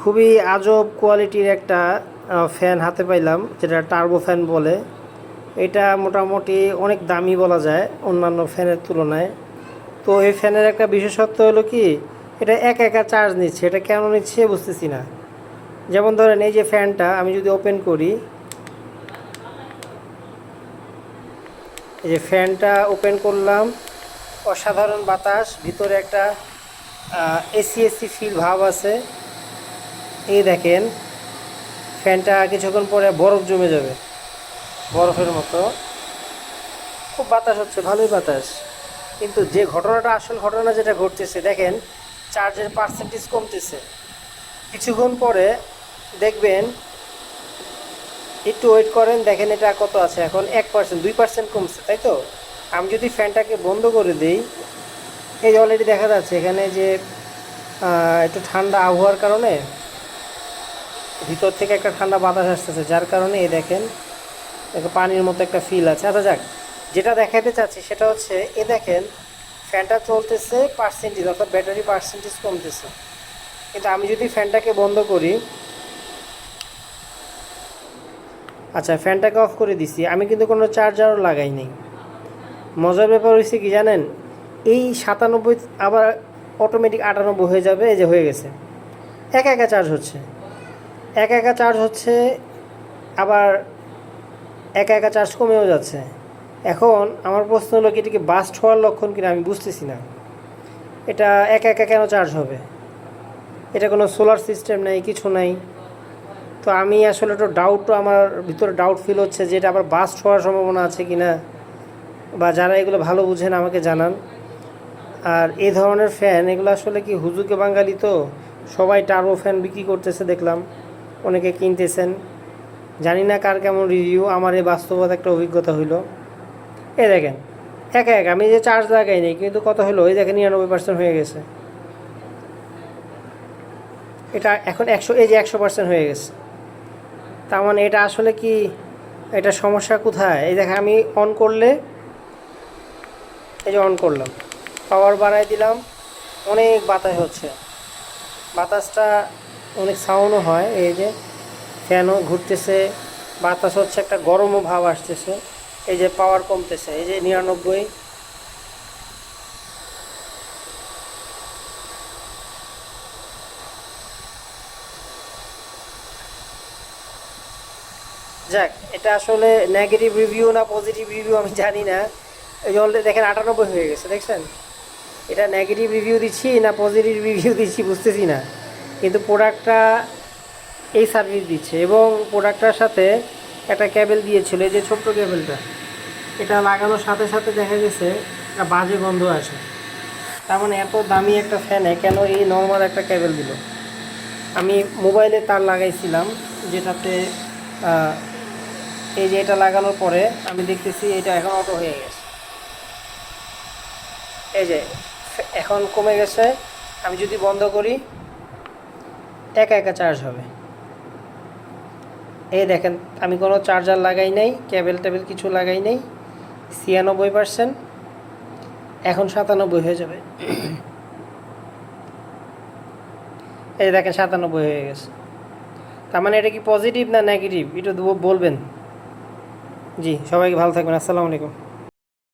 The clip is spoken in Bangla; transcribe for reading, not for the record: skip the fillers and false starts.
খুবই আজব কোয়ালিটির একটা ফ্যান হাতে পাইলাম, যেটা টার্বো ফ্যান বলে। এটা মোটামুটি অনেক দামি বলা যায় অন্যান্য ফ্যানের তুলনায়। তো এই ফ্যানের একটা বিশেষত্ব হলো কি, এটা একা একা চার্জ নিচ্ছে। এটা কেন নিচ্ছে বুঝতেছি না। যেমন ধরেন এই যে ফ্যানটা আমি যদি ওপেন করি, এই যে ফ্যানটা ওপেন করলাম, অসাধারণ বাতাস, ভিতরে একটা এসি এসি ফিল ভাব আছে। এই দেখেন ফ্যানটা কিছুক্ষণ পরে বরফ জমে যাবে, বরফের মতো। খুব বাতাস হচ্ছে, ভালোই বাতাস। কিন্তু যে ঘটনাটা, আসল ঘটনা যেটা ঘটতেছে, দেখেন চার্জের পার্সেন্টেজ কমতেছে। কিছুক্ষণ পরে দেখবেন, একটু ওয়েট করেন, দেখেন এটা কত আছে এখন, 1%, 2% কমছে, তাই তো? আমি যদি ফ্যানটাকে বন্ধ করে দিই, এই যে অলরেডি দেখা যাচ্ছে এখানে যে একটু ঠান্ডা আবহাওয়ার কারণে ভিতর থেকে একটা ঠান্ডা বাতাস আসতেছে, যার কারণে এই দেখেন পানির মতো একটা ফিল আছে। আচ্ছা যাক, যেটা দেখাতে চাচ্ছি সেটা হচ্ছে, এ দেখেন ফ্যানটা চলতেছে, পার্সেন্টেজ অর্থাৎ ব্যাটারি পার্সেন্টেজ কমতেছে। কিন্তু আমি যদি ফ্যানটাকে বন্ধ করি, আচ্ছা ফ্যানটাকে অফ করে দিছি, আমি কিন্তু কোনো চার্জারও লাগাই নাই। মজার ব্যাপার হয়েছে কি জানেন, এই 97 আবার অটোমেটিক 98 হয়ে যাবে। এই যে হয়ে গেছে, একা একা চার্জ হচ্ছে, একা একা চার্জ হচ্ছে, আবার একা একা চার্জ কমেও যাচ্ছে। এখন আমার প্রশ্ন হলো কি, এটা কি বাস্ট হওয়ার লক্ষণ কিনা আমি বুঝতেছি না। এটা একা একা কেন চার্জ হবে? এটা কোনো সোলার সিস্টেম নেই, কিছু নাই। তো আমি আসলে একটু আমার ভিতরে ডাউট ফিল হচ্ছে যে এটা আবার বাস্ট হওয়ার সম্ভাবনা আছে কি না, বা যারা এগুলো ভালো বুঝেন আমাকে জানান। আর এই ধরনের ফ্যান এগুলো আসলে কি হুজুকে বাঙালি, তো সবাই টার্বো ফ্যান বিক্রি করতেছে দেখলাম, অনেকে কিনতেছেন। জানি না কার কেমন রিভিউ, আমার এই বাস্তবতা একটা অভিজ্ঞতা হইলো। এই দেখেন একা একা, আমি যে চার্জ লাগাই নি, কিন্তু কত হলো, এই দেখেন 99% হয়ে গেছে। এটা এখন 100, এই যে 100% হয়ে গেছে। তার মানে এটা আসলে কি, এটা সমস্যা কোথায়? এই দেখেন আমি অন করলে, এই যে অন করলাম, পাওয়ার বাড়াই দিলাম, অনেক বাতাস হচ্ছে, বাতাসটা অনেক সাউন্ডও হয়। এই যে ফ্যানও ঘুরতেছে, বাতাস হচ্ছে, একটা গরমও ভাব আসতেছে। এই যে পাওয়ার কমতেছে, এই যে 99। যাক, এটা আসলে নেগেটিভ রিভিউ না পজিটিভ রিভিউ আমি জানি না। এই যে অলরেডি দেখেন 98 হয়ে গেছে, দেখছেন? এটা নেগেটিভ রিভিউ দিচ্ছি না পজিটিভ রিভিউ দিচ্ছি বুঝতেছি না। কিন্তু প্রোডাক্টটা এই সার্ভিস দিচ্ছে, এবং প্রোডাক্টটার সাথে একটা কেবল দিয়েছিল, এই যে ছোট্ট কেবলটা, এটা লাগানোর সাথে সাথে দেখা গেছে একটা বাজে গন্ধ আসে। তার মানে এত দামি একটা ফ্যানে কেন এই নর্মাল একটা কেবল দিল? আমি মোবাইলে তার লাগাইছিলাম, যেটাতে এই যে এটা লাগানোর পরে আমি দেখতেছি এটা এখন অটো হয়ে গেছে। এই যে এখন কমে গেছে। আমি যদি বন্ধ করি, একা একা চার্জ হবে। এই দেখেন আমি কোনো চার্জার লাগাই নাই, কেবল টেবিল কিছু লাগাই নাই। 96%, এখন 97 হয়ে যাবে। এই দেখেন 97 হয়ে গেছে। তার মানে এটা কি পজিটিভ না নেগেটিভ, এটা বলবেন। জি, সবাইকে ভালো থাকবেন। আসসালামু আলাইকুম।